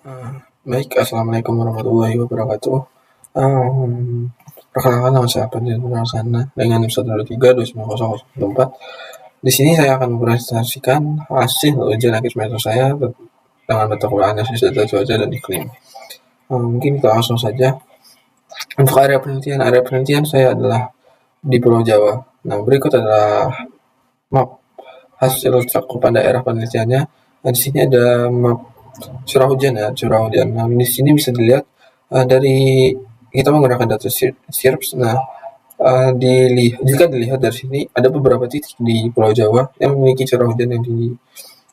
Baik, assalamualaikum warahmatullahi wabarakatuh. Perkenalkan nama saya Fadil Sana dengan NIM 123290014. Di sini saya akan mempresentasikan hasil ujian akhir semester saya dengan mata kuliah analisis data cuaca dan iklim. Mungkin kita langsung saja. Untuk area penelitian saya adalah di Pulau Jawa. Nah, berikut adalah map hasil cakupan daerah penelitiannya. Nah, di sini ada map curah hujan ya, curah hujan. Nah, di sini bisa dilihat dari kita menggunakan data SIRPS. Nah, jika dilihat dari sini ada beberapa titik di Pulau Jawa yang memiliki curah hujan yang tinggi.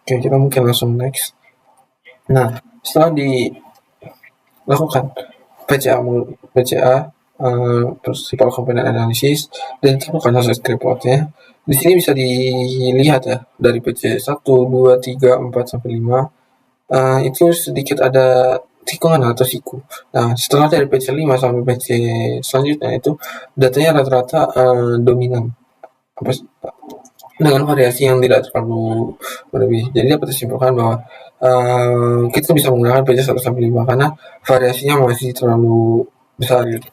Oke, kita mungkin langsung next. Nah, setelah dilakukan PCA Principal Component Analysis dan ditemukan hasil reportnya, di sini bisa dilihat ya dari PC 1, 2, 3, 4 sampai 5 itu sedikit ada tikungan atau siku. Nah, setelah dari PC 5 sampai PC selanjutnya itu datanya rata-rata dominan dengan variasi yang tidak terlalu berlebih. Jadi dapat disimpulkan bahwa kita bisa menggunakan PC 1 sampai 5 karena variasinya masih terlalu besar gitu.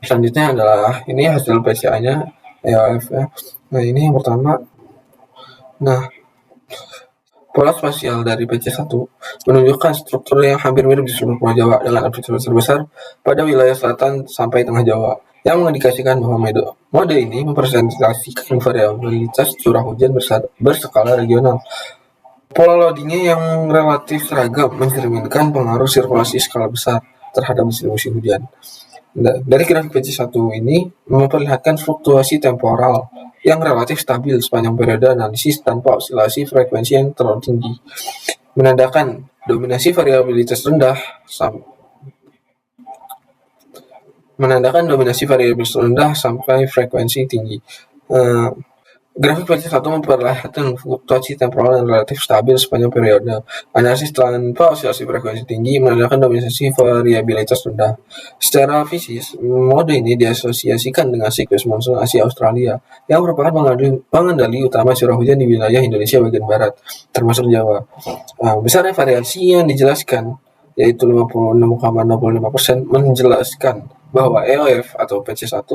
Selanjutnya adalah ini hasil PCA-nya EOF ya. Nah, ini yang pertama. Nah, pola spasial dari PC1 menunjukkan struktur yang hampir mirip di seluruh Pulau Jawa dengan amplitude terbesar pada wilayah selatan sampai tengah Jawa, yang mengindikasikan bahwa mode ini mempresentasikan variabilitas curah hujan berskala regional. Pola loadingnya yang relatif seragam mencerminkan pengaruh sirkulasi skala besar terhadap distribusi hujan. Dari grafik PC1 ini memperlihatkan fluktuasi temporal yang relatif stabil sepanjang periode analisis tanpa osilasi frekuensi yang terlalu tinggi, menandakan dominasi variabilitas rendah sampai frekuensi tinggi. Grafik PC1 memperlihatkan fluktuasi temporal yang relatif stabil sepanjang periode analisis tanpa osilasi frekuensi tinggi, menandakan dominasi variabilitas rendah. Secara fisik, mode ini diasosiasikan dengan siklus monsun Asia Australia yang merupakan pengendali utama curah hujan di wilayah Indonesia bagian barat, termasuk Jawa. Besarnya variasi yang dijelaskan yaitu 56,65% menjelaskan bahwa EOF atau PC1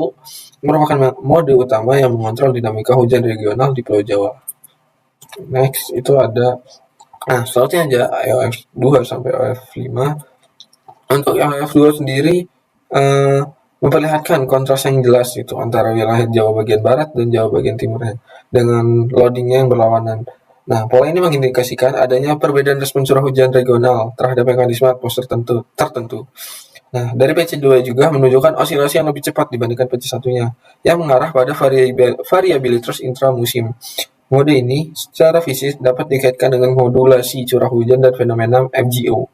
merupakan mode utama yang mengontrol dinamika hujan regional di Pulau Jawa. Next itu ada selanjutnya aja EOF 2 sampai EOF 5. Untuk EOF 2 sendiri memperlihatkan kontras yang jelas itu antara wilayah Jawa bagian barat dan Jawa bagian timurnya dengan loadingnya yang berlawanan. Nah, pola ini mengindikasikan adanya perbedaan respon curah hujan regional terhadap mekanisme atmosfer tertentu. Nah, dari PC2 juga menunjukkan osilasi yang lebih cepat dibandingkan PC1-nya, yang mengarah pada variabilitas intramusim. Mode ini secara fisik dapat dikaitkan dengan modulasi curah hujan dan fenomena FGO.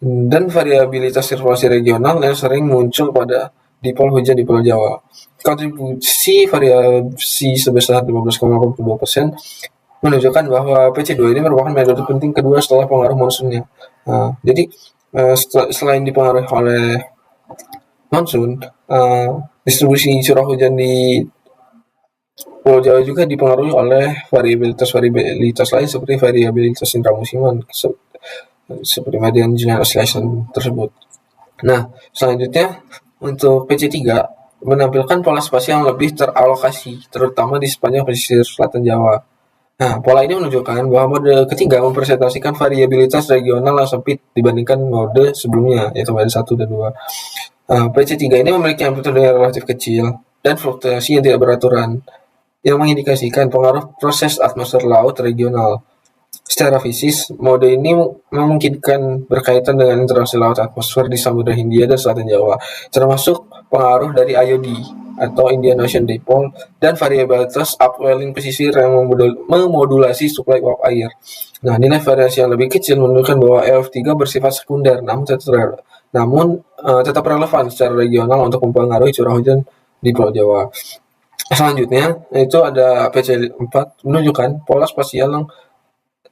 Dan variabilitas sirkulasi regional yang sering muncul pada dipol hujan di Pulau Jawa. Kontribusi variasi sebesar 15,82% menunjukkan bahwa PC2 ini merupakan metode penting kedua setelah pengaruh monsunnya. Jadi selain dipengaruhi oleh monsun, distribusi curah hujan di Pulau Jawa juga dipengaruhi oleh variabilitas lain seperti variabilitas intramusiman seperti median general oscillation tersebut. Nah, selanjutnya untuk PC3 menampilkan pola spasial yang lebih teralokasi, terutama di sepanjang pesisir selatan Jawa. Nah, pola ini menunjukkan bahwa mode ketiga mempresentasikan variabilitas regional yang sempit dibandingkan mode sebelumnya, yaitu mode 1 dan 2. PC3 ini memiliki amplitude yang relatif kecil dan fluktuasi yang tidak beraturan, yang mengindikasikan pengaruh proses atmosfer laut regional. Secara fisik, mode ini memungkinkan berkaitan dengan interaksi laut atmosfer di Samudra Hindia dan Selatan Jawa, termasuk pengaruh dari IOD atau Indian Ocean Dipole dan variabilitas upwelling pesisir yang memodulasi suplai uap air. Nah, nilai variasi yang lebih kecil menunjukkan bahwa EF3 bersifat sekunder, namun tetap relevan secara regional untuk mempengaruhi curah hujan di Pulau Jawa. Selanjutnya, itu ada PC4 menunjukkan pola spasial yang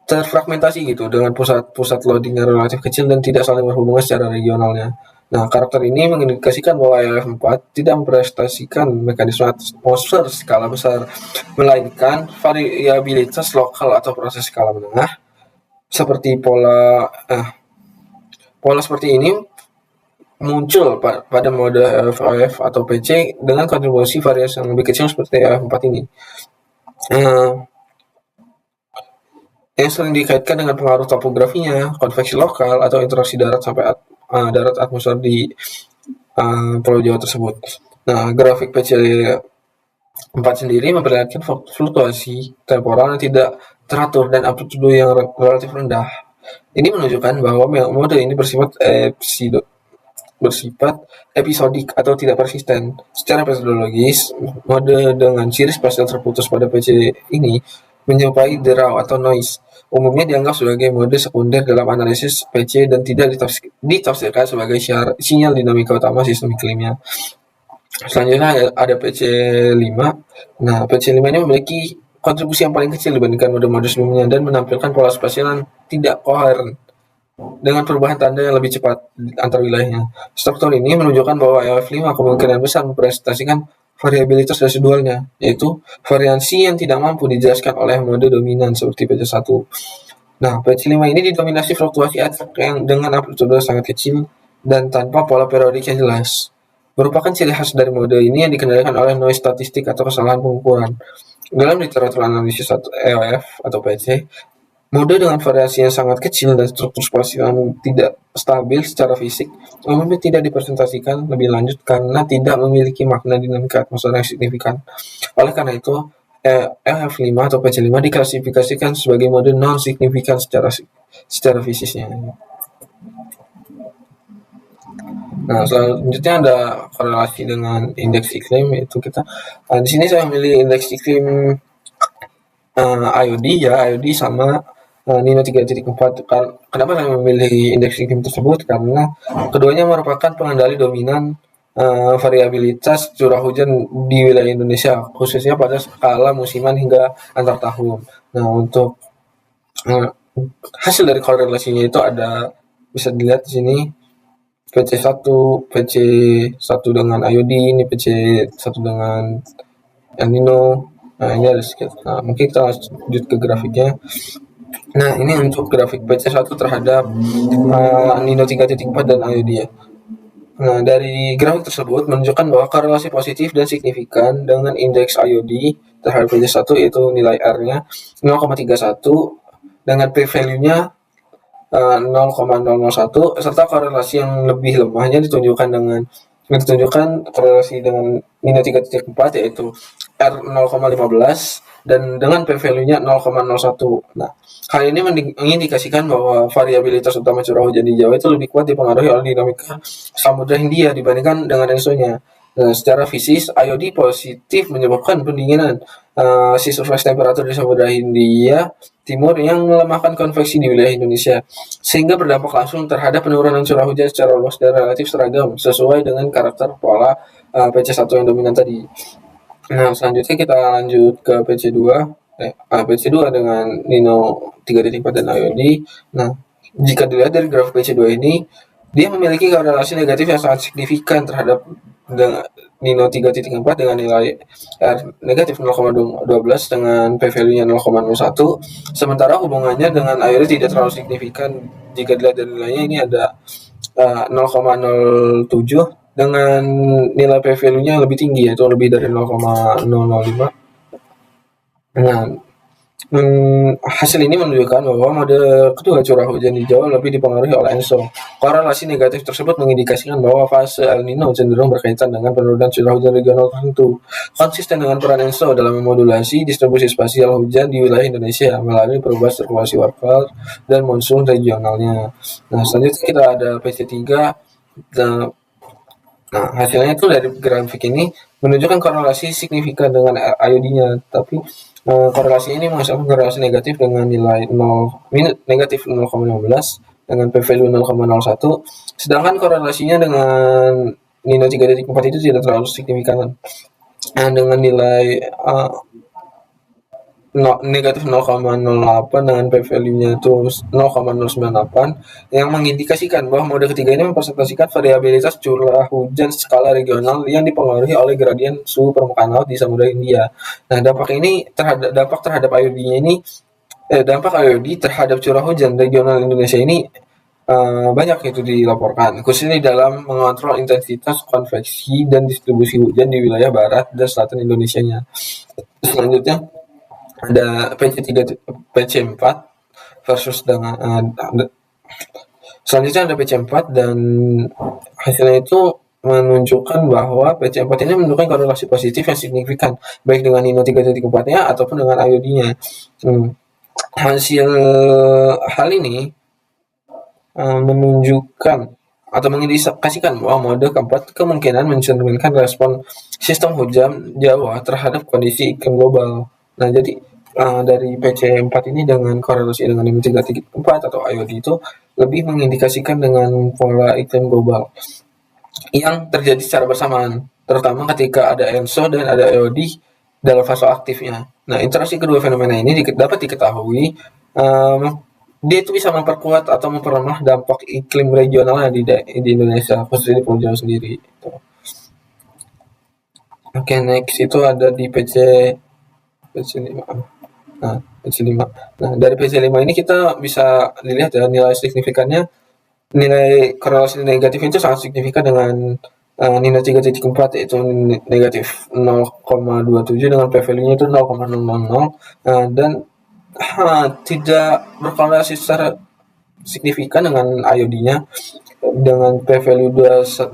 terfragmentasi gitu dengan pusat loading yang relatif kecil dan tidak saling berhubungan secara regionalnya. Nah, karakter ini mengindikasikan bahwa EOF4 tidak mempresentasikan mekanisme atmosfer skala besar, melainkan variabilitas lokal atau proses skala menengah seperti pola Pola seperti ini muncul pada mode EF atau PC dengan kontribusi variasi yang lebih kecil seperti EF4 ini. Yang sering dikaitkan dengan pengaruh topografinya, konveksi lokal, atau interaksi darat sampai darat atmosfer di Pulau Jawa tersebut. Nah, grafik PC4 sendiri memperlihatkan fluktuasi temporal yang tidak teratur dan amplitudo yang relatif rendah. Ini menunjukkan bahwa mode ini bersifat episodik atau tidak persisten. Secara metodologis, mode dengan ciri spasial terputus pada PC ini menyerupai draw atau noise. Umumnya dianggap sebagai mode sekunder dalam analisis PC dan tidak ditafsirkan sebagai sinyal dinamika utama sistem iklimnya. Selanjutnya ada PC5. Nah, PC5 ini memiliki kontribusi yang paling kecil dibandingkan mode-mode sebelumnya dan menampilkan pola spasial yang tidak koheren dengan perubahan tanda yang lebih cepat antar wilayahnya. Struktur ini menunjukkan bahwa EF5 kemungkinan besar mempresentasikan variabilitas residualnya, yaitu variansi yang tidak mampu dijelaskan oleh mode dominan seperti PC1. Nah, PC5 ini didominasi fluktuasi acak yang dengan amplitudo sangat kecil dan tanpa pola periodik yang jelas. Merupakan ciri khas dari mode ini yang dikendalikan oleh noise statistik atau kesalahan pengukuran. Dalam literatur analisis EF atau PC, mode dengan variasi yang sangat kecil dan struktur spasial yang tidak stabil secara fisik umumnya tidak dipresentasikan lebih lanjut karena tidak memiliki makna dinamika atmosfer yang signifikan. Oleh karena itu, EF5 atau PC5 diklasifikasikan sebagai mode non-signifikan secara fisiknya. Nah, selanjutnya ada korelasi dengan indeks iklim, yaitu di sini saya memilih indeks iklim IOD ya, IOD sama Nino 3.4. Kenapa saya memilih indeks iklim tersebut? Karena keduanya merupakan pengendali dominan variabilitas curah hujan di wilayah Indonesia, khususnya pada skala musiman hingga antar tahun. Nah, untuk hasil dari korelasinya itu bisa dilihat di sini PC1 dengan IOD, ini PC1 dengan El Nino. Nah, ini ada sedikit. Nah, mungkin kita lanjut ke grafiknya. Nah, ini untuk grafik PC1 terhadap Nino 3.4 dan IOD ya. Nah, dari grafik tersebut menunjukkan bahwa korelasi positif dan signifikan dengan indeks IOD terhadap PC1 yaitu nilai R-nya 0,31 dengan p-value-nya 0,001 serta korelasi yang lebih lemahnya ditunjukkan korelasi dengan Nino 3.4 yaitu R 0,15 dan dengan p-value-nya 0,01. Nah, hal ini mengindikasikan bahwa variabilitas utama curah hujan di Jawa itu lebih kuat dipengaruhi oleh dinamika Samudra Hindia dibandingkan dengan ENSO-nya. Nah, secara fisik, IOD positif menyebabkan pendinginan sea temperatur di Samudra Hindia Timur yang melemahkan konveksi di wilayah Indonesia, sehingga berdampak langsung terhadap penurunan curah hujan secara luas dan relatif seragam sesuai dengan karakter pola PC1 yang dominan tadi. Nah, selanjutnya kita lanjut ke PC2 dengan Nino 3.4 dan IOD. Nah, jika dilihat dari grafik PC2 ini, dia memiliki korelasi negatif yang sangat signifikan terhadap Nino 3.4 dengan nilai R negatif 0,12 dengan p-value-nya 0,01. Sementara hubungannya dengan IOD tidak terlalu signifikan. Jika dilihat dari nilainya, ini ada 0,07 dengan nilai p-value-nya lebih tinggi, yaitu lebih dari 0,005. Nah, hasil ini menunjukkan bahwa mode kedua curah hujan di Jawa lebih dipengaruhi oleh ENSO. Korelasi negatif tersebut mengindikasikan bahwa fase El Nino cenderung berkaitan dengan penurunan curah hujan regional tertentu, konsisten dengan peran ENSO dalam memodulasi distribusi spasial hujan di wilayah Indonesia melalui perubahan sirkulasi warpal dan monsun regionalnya. Nah, selanjutnya kita ada PC3. Nah, hasilnya itu dari grafik ini menunjukkan korelasi signifikan dengan IOD-nya, tapi korelasi ini menghasilkan korelasi negatif dengan nilai negatif 0,15 dengan p-value 0,01, sedangkan korelasinya dengan Nino 3.4 itu tidak terlalu signifikan. Nah, dengan nilai negatif 0,08 dengan p-value-nya itu 0,098 yang mengindikasikan bahwa mode ketiga ini mempresentasikan variabilitas curah hujan skala regional yang dipengaruhi oleh gradien suhu permukaan laut di Samudra Hindia. Nah, dampak terhadap IOD-nya ini dampak IOD terhadap curah hujan regional Indonesia ini banyak itu dilaporkan, khususnya dalam mengontrol intensitas konveksi dan distribusi hujan di wilayah barat dan selatan Indonesianya. Selanjutnya ada PC4 versus dengan selanjutnya ada PC4 dan hasilnya itu menunjukkan bahwa PC4 ini menunjukkan korelasi positif yang signifikan baik dengan Nino 3.4-nya ataupun dengan IOD-nya. Hasil hal ini menunjukkan atau mengindikasikan bahwa mode keempat kemungkinan mencerminkan respon sistem hujan Jawa terhadap kondisi iklim global. Nah, jadi dari PC4 ini dengan korelasi dengan Nino 3.4 atau IOD itu lebih mengindikasikan dengan pola iklim global yang terjadi secara bersamaan, terutama ketika ada ENSO dan ada EOD dalam fase aktifnya. Nah, interaksi kedua fenomena ini dapat diketahui dia itu bisa memperkuat atau memperlemah dampak iklim regional di Indonesia, khususnya di Pulau Jawa sendiri. Oke, next itu ada di PC5. Nah, PC5. Nah, dari PC5 ini kita bisa dilihat ya nilai signifikannya, nilai korelasi negatif itu sangat signifikan dengan Nino 3.4 yaitu negatif 0,27 dengan p-value-nya itu 0,000 dan tidak berkorelasi secara signifikan dengan IOD-nya dengan p-value 0,212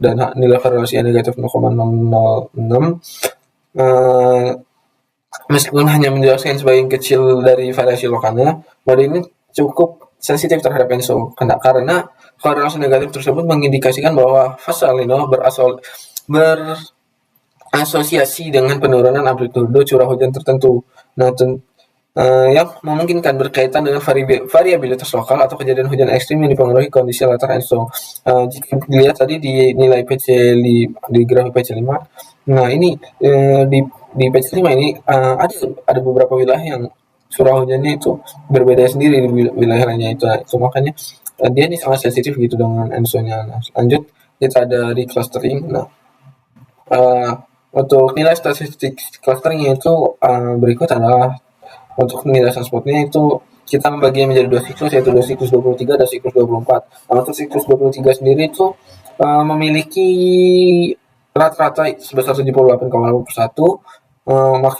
dan nilai korelasi negatif 0,006. Meskipun hanya menjelaskan sebagian kecil dari variasi lokalnya, mode ini cukup sensitif terhadap ENSO karena korelasi negatif tersebut mengindikasikan bahwa fase El Nino berasosiasi dengan penurunan amplitudo curah hujan tertentu. Nah, yang memungkinkan berkaitan dengan variabilitas lokal atau kejadian hujan ekstrim yang dipengaruhi kondisi latar ENSO. Jika dilihat tadi di nilai PC5, di grafik PC5, nah ini di PC5 ini ada beberapa wilayah yang curah hujannya itu berbeda sendiri di wilayah lainnya itu. Nah, itu makanya dia ini sangat sensitif gitu dengan ENSO-nya. Nah, lanjut kita ada di clustering. Nah, untuk nilai statistik clusteringnya itu berikut adalah untuk nilai sunspotnya itu kita membagi menjadi dua siklus, yaitu dua siklus 23 dan siklus 24. Nah, untuk siklus 23 sendiri itu memiliki rata-rata sebesar 78,1,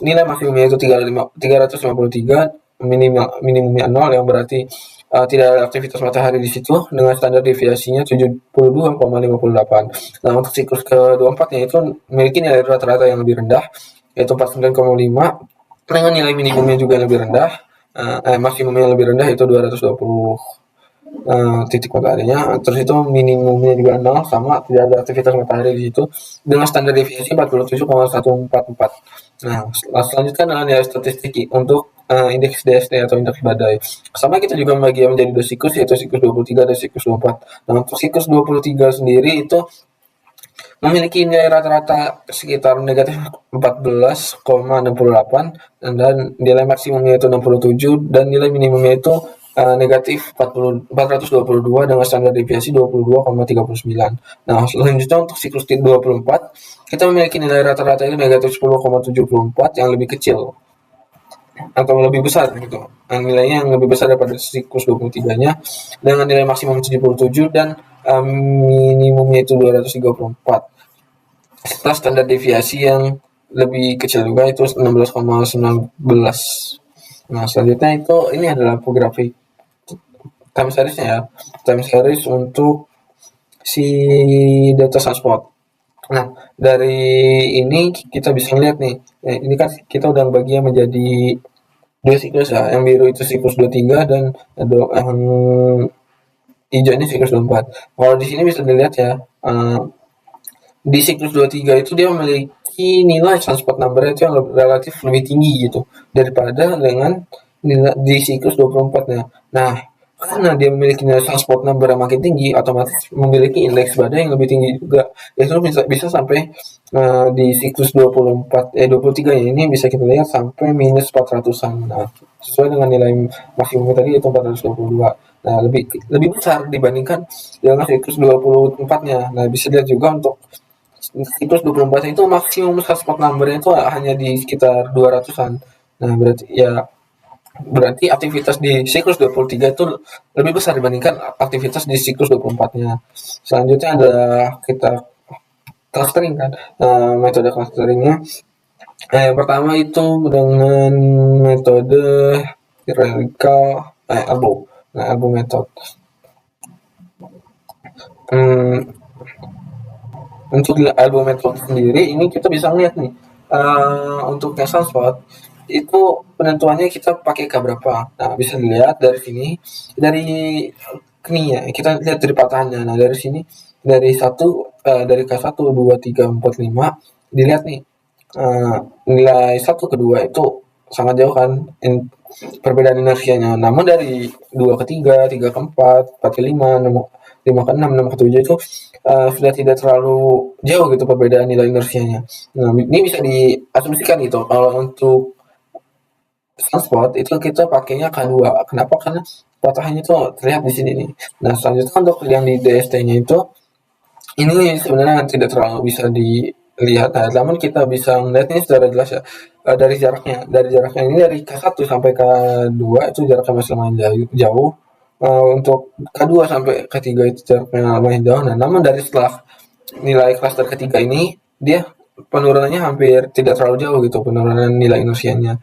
nilai maksimumnya itu 353, minimumnya 0 yang berarti tidak ada aktivitas matahari di situ dengan standar deviasinya 72,58. Nah, untuk siklus ke-24 nya itu memiliki nilai rata-rata yang lebih rendah yaitu 49,5 dengan nilai minimumnya juga lebih rendah, maksimumnya lebih rendah yaitu 220 titik mataharinya, terus itu minimumnya juga 0 sama tidak ada aktivitas matahari di situ dengan standar deviasi 47,144. Nah, selanjutnya adalah nilai statistik untuk indeks DST atau indeks badai. Sama kita juga membagi menjadi dua siklus yaitu siklus 23 dan siklus 24. Nah, untuk siklus 23 sendiri itu memiliki nilai rata-rata sekitar negatif 14,68 dan nilai maksimumnya itu 67 dan nilai minimumnya itu negatif 422 dengan standar deviasi 22,39. Nah, selanjutnya untuk siklus 24 kita memiliki nilai rata-rata itu negatif 10,74 yang lebih kecil atau lebih besar gitu. Nilainya yang lebih besar daripada siklus 23-nya dengan nilai maksimum 77 dan minimumnya itu 234. Setelah standar deviasi yang lebih kecil juga itu 16,19. Nah, selanjutnya itu ini adalah grafik time series-nya ya. Time series untuk si data sunspot. Nah, dari ini kita bisa lihat nih. Ini kan kita udah baginya menjadi dua siklus ya. Yang biru itu siklus 23 dan yang hijau ini siklus 24. Kalau di sini bisa dilihat ya, di siklus 23 itu dia memiliki nilai sunspot number itu yang relatif lebih tinggi gitu daripada dengan nilai di siklus 24-nya. Nah, karena dia memiliki nilai sunspot number yang makin tinggi, otomatis memiliki indeks badai yang lebih tinggi juga. Itu bisa sampai di siklus 23 ya ini bisa kita lihat sampai minus 400-an. Nah, sesuai dengan nilai maksimum tadi itu 422. Nah, lebih besar dibandingkan dengan siklus 24-nya. Nah, bisa lihat juga untuk siklus 24 itu maksimum sunspot number-nya itu hanya di sekitar 200-an. Nah, berarti ya Berarti aktivitas di siklus 23 itu lebih besar dibandingkan aktivitas di siklus 24-nya. Selanjutnya ada kita clustering kan. Metode clusteringnya yang pertama itu dengan metode hierarchical elbow. Nah, elbow method. Untuk elbow method sendiri ini kita bisa lihat nih untuk yang sunspot itu penentuannya kita pakai K berapa. Nah, bisa dilihat dari sini dari keninya kita lihat dari patahannya. Nah, dari sini dari dari K1 2 3 4 5 dilihat nih nilai 1 ke 2 itu sangat jauh kan perbedaan inersianya. Namun dari 2 ke 3, 3 ke 4, 4 ke 5, 5 ke 6, 6 ke 7 itu sudah tidak terlalu jauh gitu perbedaan nilai inersianya. Nah, ini bisa diasumsikan gitu kalau untuk sunspot itu kita pakainya K2. Kenapa? Karena patahannya itu terlihat di sini nih. Nah, selanjutnya untuk yang di DST-nya itu ini sebenarnya tidak terlalu bisa dilihat, namun kita bisa melihatnya secara jelas ya dari jaraknya. Dari jaraknya ini dari K1 sampai K2 itu jaraknya masih lumayan jauh. Untuk K2 sampai K3 itu jaraknya lumayan jauh. Nah, namun dari setelah nilai klaster ketiga ini dia penurunannya hampir tidak terlalu jauh gitu penurunan nilai inersianya.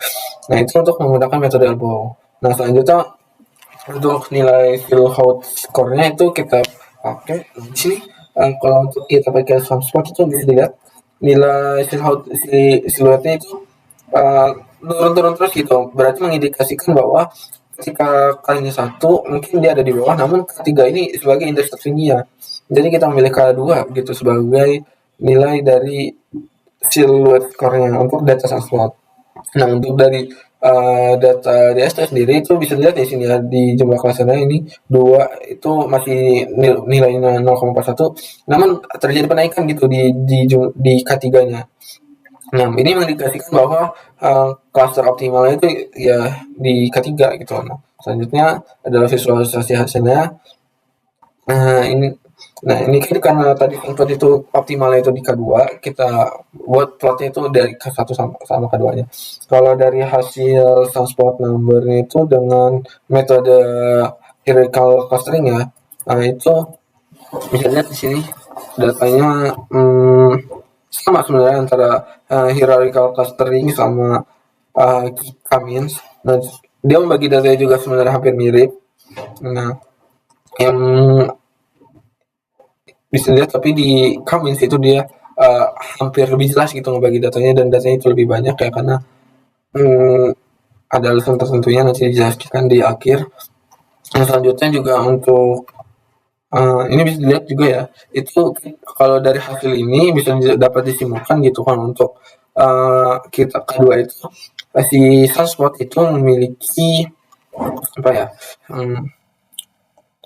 Nah, itu untuk menggunakan metode elbow. Nah, selanjutnya untuk nilai Fieldhouse score-nya itu kita pakai di sini. Kalau untuk kita pakai sunspot itu bisa dilihat nilai Fieldhouse siluetnya itu turun-turun terus gitu. Berarti mengindikasikan bahwa ketika kalinya 1 mungkin dia ada di bawah, namun ketiga ini sebagai indeks tertingginya. Jadi kita memilih K2 gitu sebagai nilai dari siluet score-nya untuk data sunspot. Nah, untuk dari data DST sendiri itu bisa dilihat di sini ya di jumlah klasernya ini 2 itu masih nilainya 0,41, namun terjadi penaikan gitu di K3-nya. Nah, ini mengindikasikan bahwa klaster optimalnya itu ya di K3 gitu. Nah, selanjutnya adalah visualisasi hasilnya. Ini kan karena tadi input itu optimalnya itu di K2, kita buat plotnya itu dari K1 sama K2-nya. Kalau dari hasil sunspot number-nya itu dengan metode hierarchical clustering ya, itu bisa lihat di sini datanya sama sebenarnya antara hierarchical clustering sama K-means. Nah, dia membagi datanya juga sebenarnya hampir mirip. Nah, yang bisa lihat tapi di Cummins itu dia hampir lebih jelas gitu ngebagi datanya dan datanya itu lebih banyak ya karena ada alasan tertentunya nanti dijelaskan di akhir. Yang selanjutnya juga untuk ini bisa dilihat juga ya itu kalau dari hasil ini bisa dapat disimpulkan gitu kan untuk kita kedua itu si sunspot itu memiliki apa ya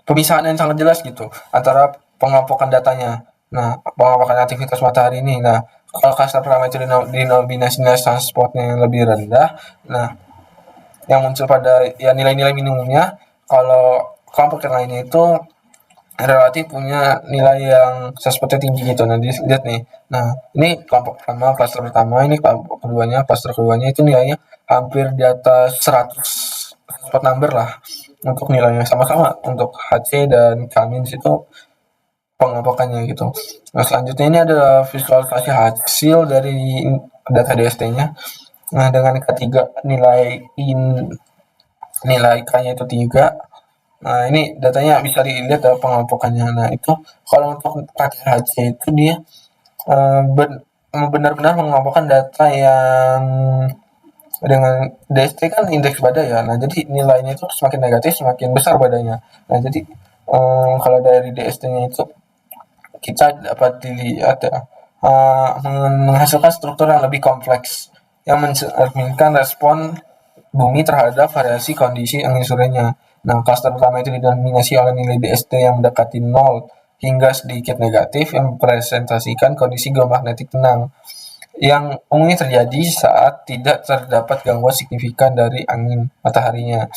pemisahan yang sangat jelas gitu antara pengelompokan datanya. Nah, pengelompokan aktivitas matahari ini. Nah, kalau cluster pertama itu dinominasi nilai sunspotnya yang lebih rendah, nah yang muncul pada ya nilai-nilai minimumnya. Kalau kelompok yang lainnya itu relatif punya nilai yang sunspotnya tinggi gitu. Nah, lihat nih. Nah, ini kelompok pertama, cluster pertama, ini kelompok keduanya, cluster keduanya itu nilainya hampir di atas 100 sunspot number lah untuk nilainya sama-sama untuk HC dan Cummins itu pengelompokannya gitu. Nah, selanjutnya ini adalah visualisasi hasil dari data DST-nya. Nah, dengan ketiga nilai K-nya itu 3. Nah, ini datanya bisa dilihat dari pengelompokannya. Nah, itu kalau untuk HC itu dia benar-benar mengelompokkan data yang dengan DST kan indeks badai ya. Nah, jadi nilainya itu semakin negatif semakin besar badainya. Nah, jadi kalau dari DST-nya itu kita dapat dilihat ya menghasilkan struktur yang lebih kompleks yang mencerminkan respon bumi terhadap variasi kondisi angin sorenya. Nah, cluster pertama itu didominasi oleh nilai DST yang mendekati 0 hingga sedikit negatif yang mempresentasikan kondisi geomagnetik tenang yang umumnya terjadi saat tidak terdapat gangguan signifikan dari angin mataharinya.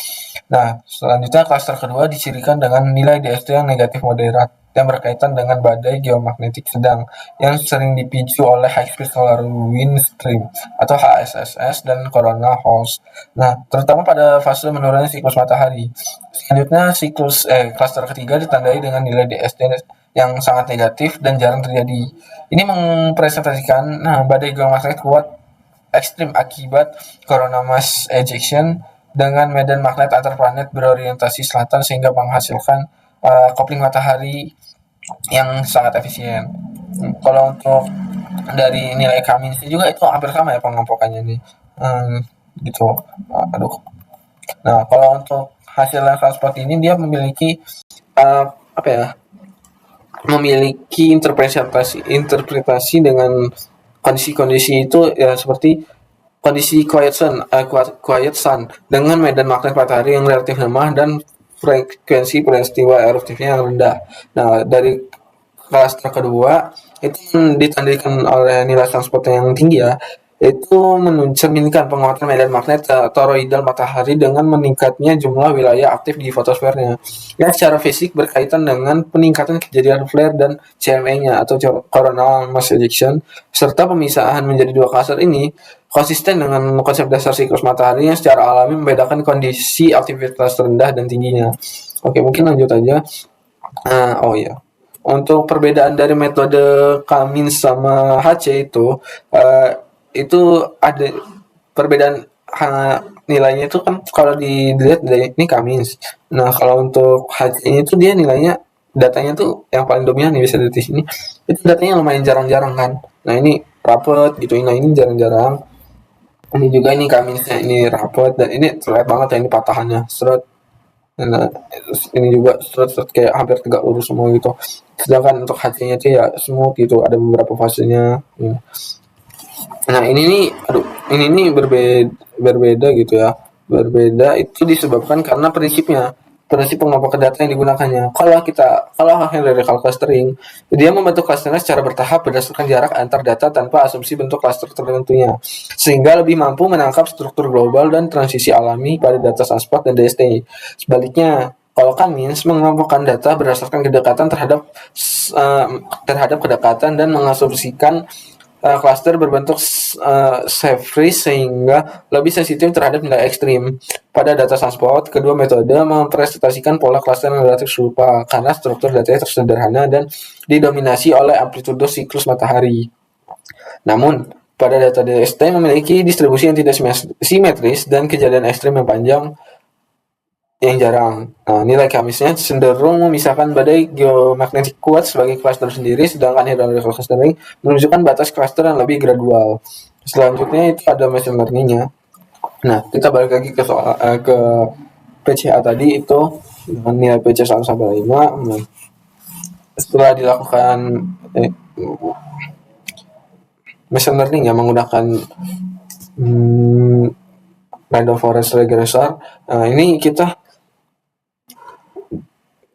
Nah, selanjutnya klaster kedua dicirikan dengan nilai DST yang negatif moderat. yang berkaitan dengan badai geomagnetik sedang yang sering dipicu oleh High Speed Solar Wind Stream atau HSSS dan coronal host. Nah, terutama pada fase menurunnya siklus matahari. Selanjutnya, cluster ketiga ditandai dengan nilai DST yang sangat negatif dan jarang terjadi. Ini mempresentasikan badai geomagnetik kuat ekstrim akibat coronal mass ejection dengan medan magnet antar planet berorientasi selatan sehingga menghasilkan kopling matahari yang sangat efisien. Kalau untuk dari nilai Kaminsky juga itu hampir sama ya pengelompokannya nih. Gitu. Aduh. Nah, kalau untuk hasil transport ini dia memiliki apa ya? Memiliki interpretasi dengan kondisi-kondisi itu ya seperti kondisi quiet sun dengan medan magnet matahari yang relatif lemah dan frekuensi peristiwa eruptifnya yang rendah. Nah, dari klaster kedua itu ditandaikan oleh nilai transport yang tinggi ya, itu mencerminkan penguatan medan magnet toroidal matahari dengan meningkatnya jumlah wilayah aktif di fotosfernya yang secara fisik berkaitan dengan peningkatan kejadian flare dan CME-nya atau coronal mass ejection, serta pemisahan menjadi dua klaster ini konsisten dengan konsep dasar siklus matahari yang secara alami membedakan kondisi aktivitas rendah dan tingginya. Oke, mungkin lanjut aja. Oh iya. Untuk perbedaan dari metode Kamins sama HC itu ada perbedaan nilainya itu kan kalau dilihat dari ini Kamins. Nah, kalau untuk HC ini tuh dia nilainya datanya tuh yang paling dominan nih bisa dilihat di sini. Itu datanya lumayan jarang-jarang kan. Nah, ini rapet gitu. Nah, ini jarang-jarang. Ini juga ini Kaminsnya ini rapet dan ini terlihat banget ya ini patahannya. Seret. Nah, ini juga seret kayak hampir tegak lurus semua gitu. Sedangkan untuk HC-nya itu ya smooth gitu, ada beberapa fasenya. Ya. Nah, ini nih berbeda gitu ya. Berbeda itu disebabkan karena prinsip pengelompokan data yang digunakannya. Kalau hierarchical clustering, dia membentuk klasternya secara bertahap berdasarkan jarak antar data tanpa asumsi bentuk klaster tertentunya, sehingga lebih mampu menangkap struktur global dan transisi alami pada data sunspot dan DST. Sebaliknya, kalau Kamins mengelompokkan data berdasarkan kedekatan terhadap kedekatan dan mengasumsikan cluster berbentuk Safe-Freeze sehingga lebih sensitif terhadap nilai ekstrim. Pada data sunspot, kedua metode mempresentasikan pola cluster yang relatif serupa karena struktur datanya tersederhana dan didominasi oleh amplitudo siklus matahari. Namun, pada data DST memiliki distribusi yang tidak simetris dan kejadian ekstrim yang panjang yang jarang. Nah, nilai Kaminsnya cenderung memisahkan badai geomagnetik kuat sebagai klaster sendiri, sedangkan hierarchical clustering menunjukkan batas klaster yang lebih gradual. Selanjutnya itu ada machine learning-nya. Nah, kita balik lagi ke PCA tadi itu dengan nilai PC 1 sampai 5. Nah, setelah dilakukan machine learning yang menggunakan random forest regressor. Nah, ini kita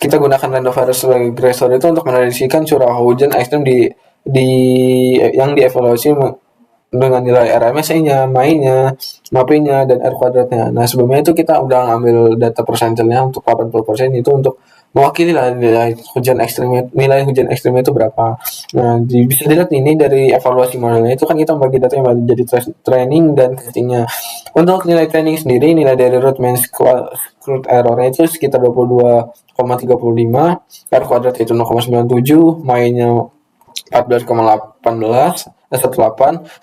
gunakan random forest regressor itu untuk menprediksikan curah hujan ekstrem yang dievaluasi dengan nilai RMSE-nya, MAI-nya, MAPE-nya, dan R kuadratnya. Nah, sebelumnya itu kita udah ngambil data persentilnya untuk 80% itu untuk mewakili lah nilai hujan ekstrimnya itu berapa. Nah, bisa dilihat ini dari evaluasi modelnya itu kan kita membagi data yang menjadi training dan testingnya. Untuk nilai training sendiri, nilai dari root mean squared error-nya itu sekitar 22,35, R kuadrat itu 0,97, MAI-nya 14,18,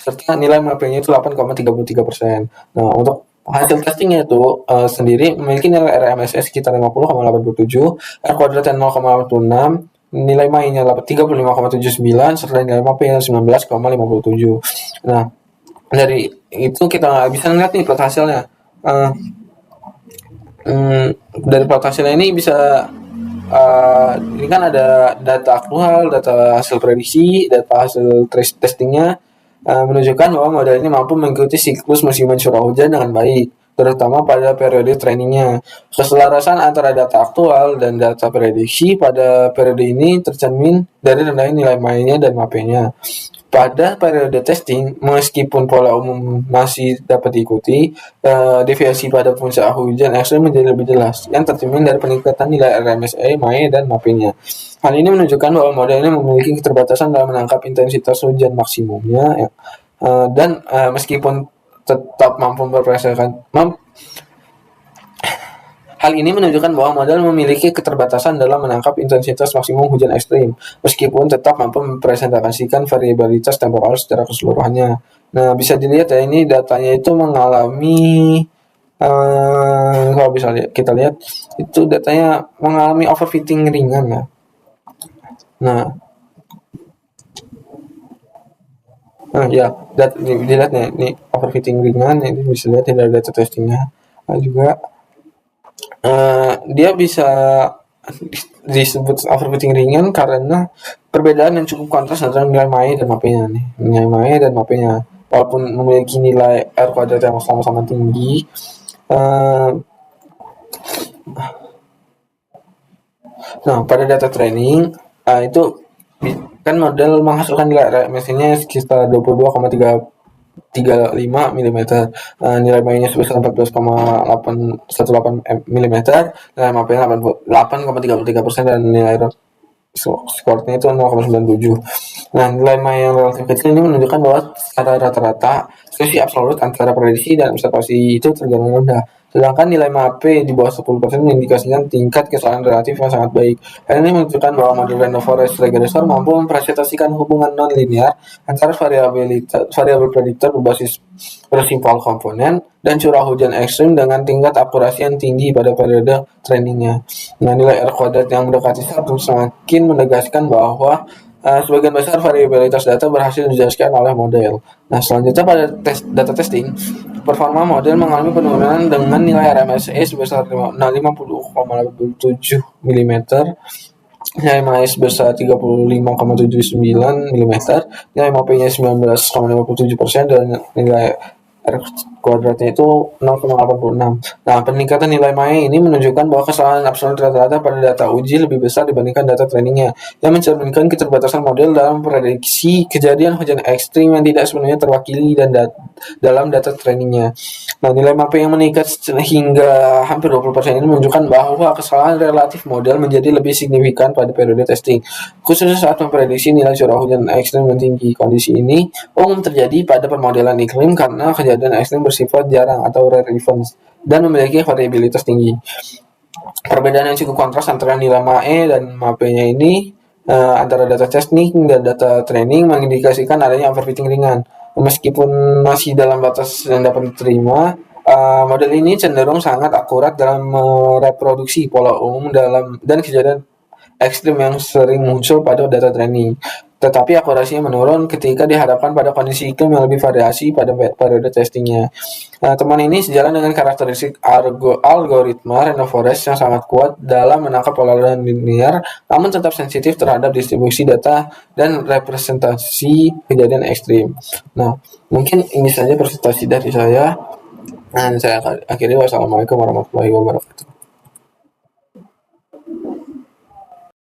serta nilai MAPE-nya itu 8,33%. Nah, untuk hasil testingnya itu sendiri memiliki nilai RMSE sekitar 50,87, R kuadratnya 0,46, nilai MAI-nya 35,79, serta nilai MAPE-nya 19,57. Nah, dari itu kita bisa lihat nih plot hasilnya. Dari plot hasilnya ini bisa ini kan ada data aktual, data hasil prediksi, data hasil testingnya menunjukkan bahwa model ini mampu mengikuti siklus musiman curah hujan dengan baik, terutama pada periode trainingnya. Keselarasan antara data aktual dan data prediksi pada periode ini tercermin dari rendahnya nilai MAI-nya dan MAPE-nya. pada periode testing, meskipun pola umum masih dapat diikuti, deviasi pada puncak hujan ekstrem menjadi lebih jelas, yang tercermin dari peningkatan nilai RMSE, MAE, dan MAPE-nya. Hal ini menunjukkan bahwa model ini memiliki keterbatasan dalam menangkap intensitas hujan maksimumnya, ya. Dan meskipun tetap mampu memperhasilkan Hal ini menunjukkan bahwa model memiliki keterbatasan dalam menangkap intensitas maksimum hujan ekstrim, meskipun tetap mampu mempresentasikan variabilitas temporal secara keseluruhannya. Nah, bisa dilihat ya, ini datanya itu mengalami, kalau bisa kita lihat, itu datanya mengalami overfitting ringan ya. Nah, ya, dilihat ya, ini overfitting ringan, ini bisa lihat dari data testingnya. Juga dia bisa disebut overfitting ringan karena perbedaan yang cukup kontras antara nilai MAE dan MAPE-nya nih. Nilai MAE dan MAPE-nya. Walaupun memiliki nilai R kuadrat yang sama-sama tinggi, nah pada data training itu kan model menghasilkan nilai RMS-nya sekitar 22,35 mm, nilai MAE-nya sebesar 14,818 mm, nilai MAPE-nya 8,33% dan nilai skornya itu 0,97. Nah, nilai MAE yang relatif kecil ini menunjukkan bahwa secara rata-rata selisih absolut antara prediksi dan observasi itu tergolong rendah. Sedangkan nilai MAPE di bawah 10% mengindikasikan tingkat kesalahan relatif yang sangat baik. Hal ini menunjukkan bahwa model random forest regressor mampu mempresentasikan hubungan non-linear antara variabel prediktor berbasis prinsipal komponen dan curah hujan ekstrim dengan tingkat akurasi yang tinggi pada periode trainingnya. Nah, nilai R kuadrat yang mendekati 1 semakin menegaskan bahwa sebagian besar variabilitas data berhasil dijelaskan oleh model. Nah, selanjutnya pada data testing, performa model mengalami penurunan dengan nilai RMSE sebesar 50,87 mm, nilai MAE sebesar 35,79 mm, nilai MAPE-nya 19,57%, dan nilai R kuadratnya itu 0,86. Nah, peningkatan nilai MAE ini menunjukkan bahwa kesalahan absolut rata-rata pada data uji lebih besar dibandingkan data trainingnya, yang mencerminkan keterbatasan model dalam prediksi kejadian hujan ekstrim yang tidak sepenuhnya terwakili dalam data trainingnya. Nah, nilai MAPE yang meningkat hingga hampir 20% ini menunjukkan bahwa kesalahan relatif model menjadi lebih signifikan pada periode testing, khususnya saat memprediksi nilai curah hujan ekstrim yang tinggi. Kondisi ini umum terjadi pada permodelan iklim karena kejadian ekstrim bersifat jarang atau rare events dan memiliki variabilitas tinggi. Perbedaan yang cukup kontras antara nilai MAE dan MAPE-nya ini antara data testing dan data training mengindikasikan adanya overfitting ringan. Meskipun masih dalam batas yang dapat diterima, model ini cenderung sangat akurat dalam mereproduksi pola umum dan kejadian ekstrim yang sering muncul pada data training. Tetapi akurasinya menurun ketika dihadapkan pada kondisi iklim yang lebih variasi pada periode testingnya. Teman ini sejalan dengan karakteristik algoritma random forest yang sangat kuat dalam menangkap pola linear, namun tetap sensitif terhadap distribusi data dan representasi kejadian ekstrim. Nah, mungkin ini saja presentasi dari saya. Dan saya akhiri. Wassalamualaikum warahmatullahi wabarakatuh.